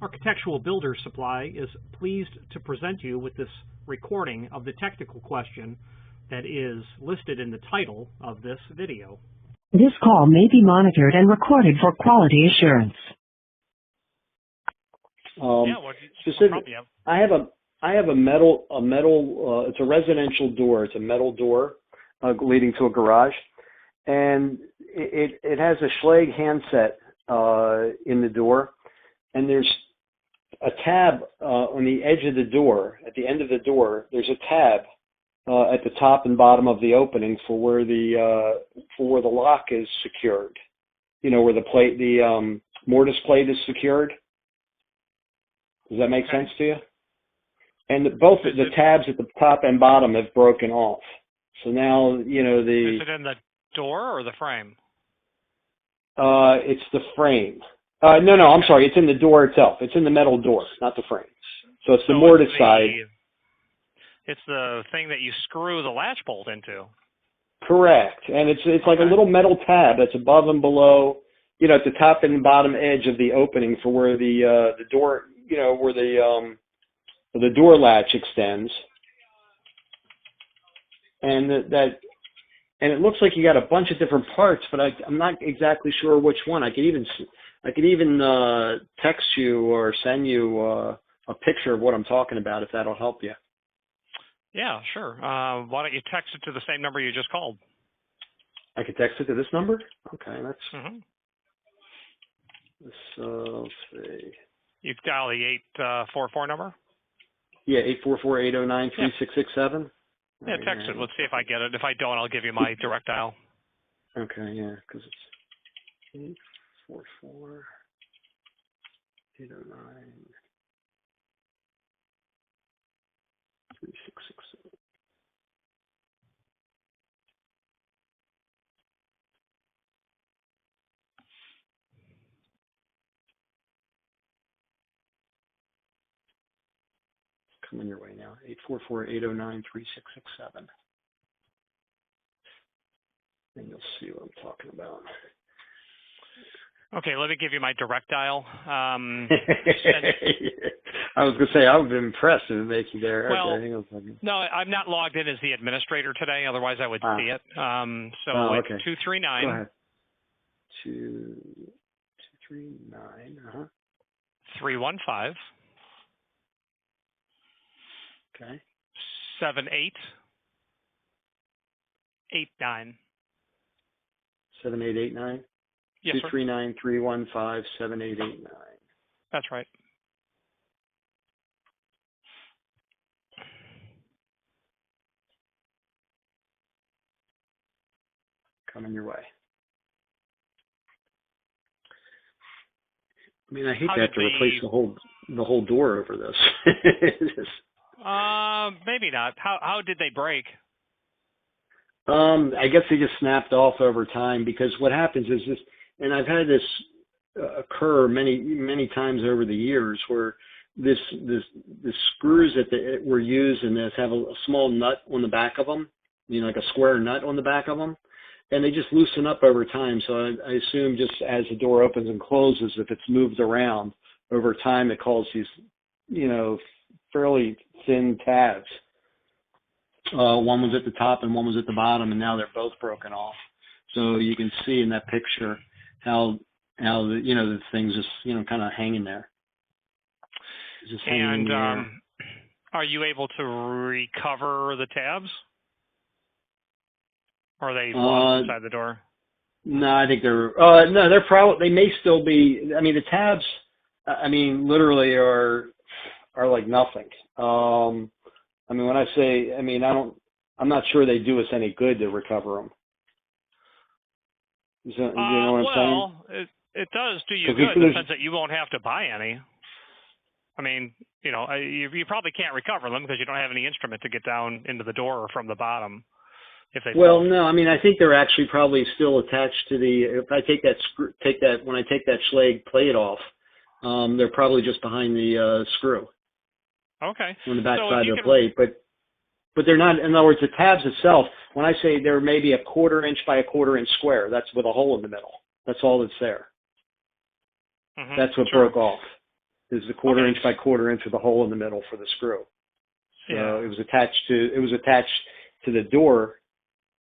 Architectural Builder Supply is pleased to present you with this recording of the technical question that is listed in the title of this video. This call may be monitored and recorded for quality assurance. I have a metal. It's a residential door. It's a metal door leading to a garage, and it has a Schlage handset in the door, and there's a tab on the edge of the door. At the end of the door, there's a tab at the top and bottom of the opening for where the lock is secured. You know, where the mortise plate is secured. Does that make sense to you? And both the tabs at the top and bottom have broken off. So now, you know, Is it in the door or the frame? It's the frame. No, I'm sorry. It's in the door itself. It's in the metal door, not the frame. So it's the mortise side. It's the thing that you screw the latch bolt into. Correct. And it's like a little metal tab that's above and below, you know, at the top and bottom edge of the opening for where the door, you know, where the door latch extends. And and it looks like you got a bunch of different parts, but I'm not exactly sure which one. I could even text you or send you a picture of what I'm talking about if that'll help you. Yeah, sure. Why don't you text it to the same number you just called? I could text it to this number? Okay, that's... let's see. You dial the 844 number? Yeah, 844-809-3667. Yeah, text it. Let's see if I get it. If I don't, I'll give you my direct dial. Okay, yeah, because it's 844-809-3667. Coming your way now. 844-809-3667. And you'll see what I'm talking about. Okay, let me give you my direct dial. I was going to say, I would be impressed if it makes you there. Well, okay, hang on a second. No, I'm not logged in as the administrator today. Otherwise, I would see it. So okay. it's 239. Go ahead. 239. 315. Okay. 7889. 7889? Yes, 239-315-7889. That's right. Coming your way. I mean, I hate to have to replace the whole door over this. Maybe not. How did they break? I guess they just snapped off over time, because what happens is this, and I've had this occur many times over the years, where the screws that were used in this have a small nut on the back of them, you know, like a square nut on the back of them, and they just loosen up over time. So I assume just as the door opens and closes, if it's moved around over time, it causes these, you know, fairly thin tabs. One was at the top and one was at the bottom, and now they're both broken off. So you can see in that picture how the, you know, the thing's just, you know, kind of hanging there. Just hanging in the air. Are you able to recover the tabs? Or are they lost inside the door? No, I think they're they may still be. I mean, the tabs, I mean, literally are like nothing. I mean, when I say, I mean, I'm not sure they do us any good to recover them. You know what I'm saying? Well, it does do you good in the sense that you won't have to buy any. I mean, you know, you probably can't recover them because you don't have any instrument to get down into the door or from the bottom. Well, no, I mean, I think they're actually probably still attached to the. If I when I take that Schlage plate off, they're probably just behind the screw. Okay. On the back side of the plate, but they're not. In other words, the tabs itself. When I say they're maybe a 1/4 inch by a 1/4 inch square, that's with a hole in the middle. That's all that's there. That's what broke off. There's the quarter inch by quarter inch with a hole in the middle for the screw. So it was attached to the door.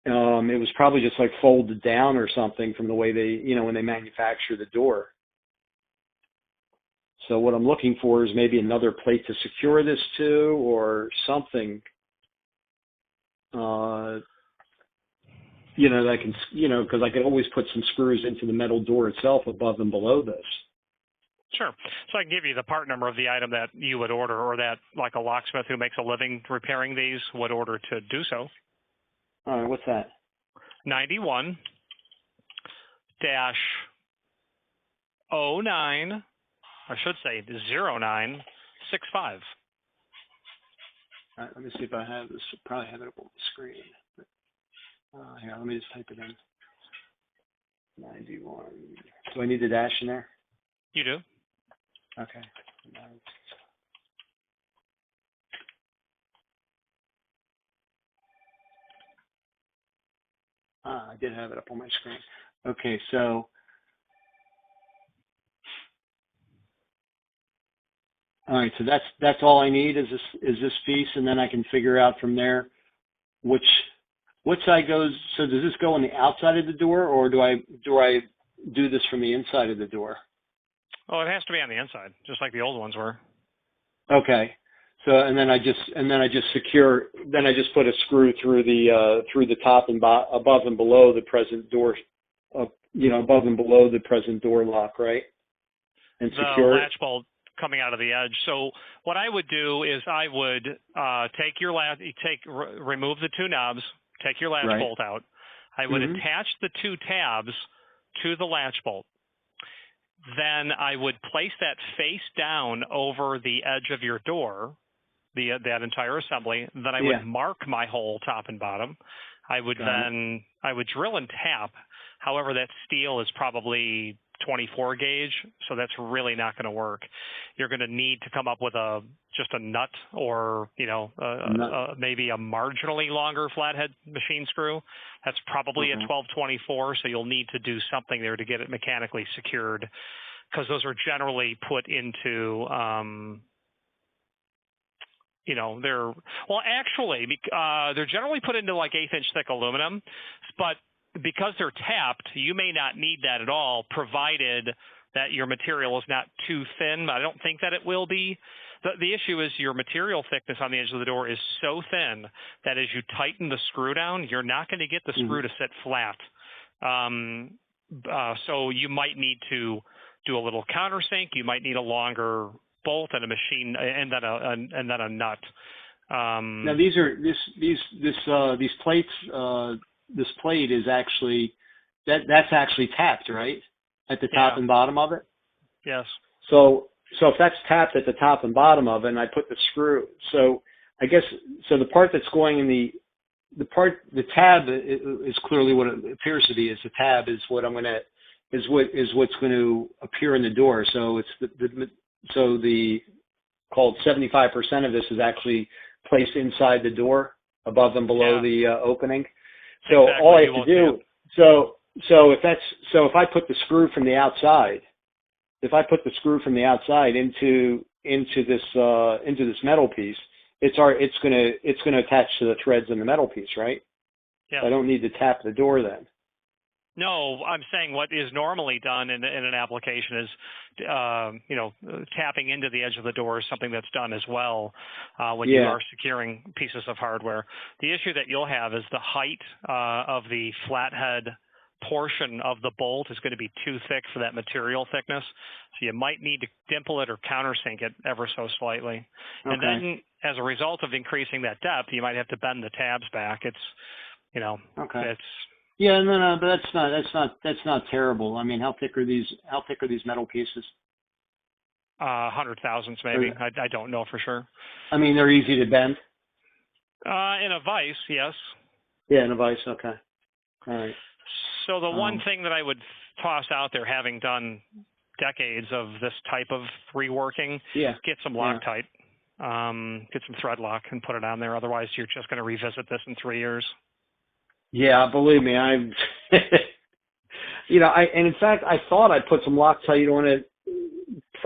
It was probably just like folded down or something from the way they, when they manufacture the door. So what I'm looking for is maybe another plate to secure this to or something, that I can, because I could always put some screws into the metal door itself above and below this. Sure. So I can give you the part number of the item that you would order, or that like a locksmith who makes a living repairing these would order to do so. All right, what's that? 91-09, I should say 0965. All right, let me see if I have this. Probably have it up on the screen. Here, let me just type it in. 91. Do I need the dash in there? You do. Okay. I did have it up on my screen. Okay, so all right, so that's all I need is this piece, and then I can figure out from there what side goes. So does this go on the outside of the door, or do I do this from the inside of the door? Oh, it has to be on the inside, just like the old ones were. Okay. So and then I just put a screw through the top and above and below the present door, above and below the present door lock, right? And secure the latch bolt coming out of the edge. So what I would do is I would remove the two knobs, take your latch bolt out. I would attach the two tabs to the latch bolt. Then I would place that face down over the edge of your door, that entire assembly. Then I would mark my hole top and bottom. I would drill and tap. However, that steel is probably 24 gauge, so that's really not going to work. You're going to need to come up with just a nut, or maybe a marginally longer flathead machine screw. That's probably a 1224, so you'll need to do something there to get it mechanically secured, because those are generally put into they're generally put into like 1/8 inch thick aluminum, but because they're tapped, you may not need that at all, provided that your material is not too thin. I don't think that it will be. The issue is your material thickness on the edge of the door is so thin that as you tighten the screw down, you're not going to get the screw to sit flat. So you might need to do a little countersink. You might need a longer bolt and a machine, and then a nut. Now these plates. This plate is actually that's actually tapped, right, at the top and bottom of it. Yes. So if that's tapped at the top and bottom of it, and I put the screw, so I guess the part that's going in the tab is clearly what it appears to be. Is the tab is what's going to appear in the door. So it's the called 75% of this is actually placed inside the door, above and below the opening. So all I have to do, if I put the screw from the outside, into this metal piece, it's going to attach to the threads in the metal piece, right? Yeah. I don't need to tap the door then. No, I'm saying what is normally done in an application is, tapping into the edge of the door is something that's done as well when you are securing pieces of hardware. The issue that you'll have is the height of the flathead portion of the bolt is going to be too thick for that material thickness. So you might need to dimple it or countersink it ever so slightly. Okay. And then as a result of increasing that depth, you might have to bend the tabs back. Yeah, no, but that's not terrible. I mean, how thick are these metal pieces? 100 thousandths maybe. I don't know for sure. I mean, they're easy to bend. In a vise, yes. Yeah, in a vise. Okay. All right. So the one thing that I would toss out there, having done decades of this type of reworking, get some Loctite, get some thread lock, and put it on there. Otherwise, you're just going to revisit this in 3 years. Yeah, believe me, and in fact, I thought I put some Loctite on it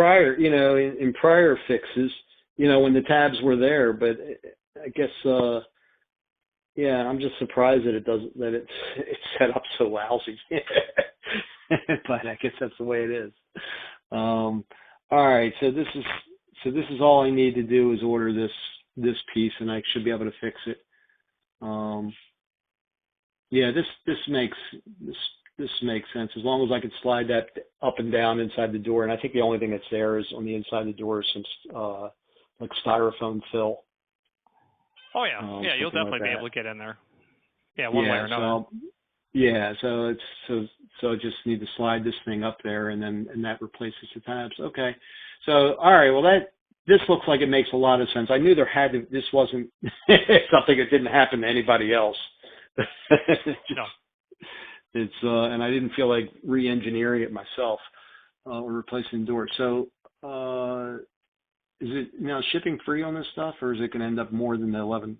prior, in prior fixes, when the tabs were there, but I guess, yeah, I'm just surprised that it's set up so lousy. But I guess that's the way it is. All right, so this is all I need to do is order this piece, and I should be able to fix it. Yeah, this makes sense as long as I can slide that up and down inside the door. And I think the only thing that's there is on the inside of the door is some like styrofoam fill. Oh yeah, yeah, you'll definitely be able to get in there. Yeah, one way or another. So I just need to slide this thing up there, and that replaces the tabs. Okay. So all right, well this looks like it makes a lot of sense. I knew this wasn't something that didn't happen to anybody else. No. It's and I didn't feel like re-engineering it myself or replacing the door. So is it now shipping free on this stuff, or is it going to end up more than the 11,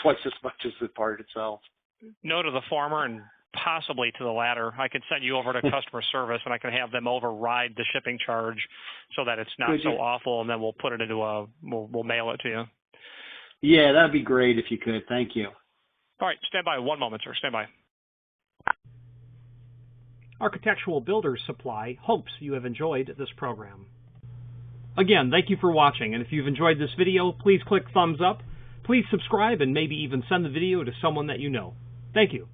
twice as much as the part itself? No to the former and possibly to the latter. I could send you over to customer service, and I can have them override the shipping charge so that it's not so awful, and then we'll put it into we'll mail it to you. Yeah, that'd be great if you could. Thank you. All right, stand by 1 moment, sir. Stand by. Architectural Builders Supply hopes you have enjoyed this program. Again, thank you for watching, and if you've enjoyed this video, please click thumbs up, please subscribe, and maybe even send the video to someone that you know. Thank you.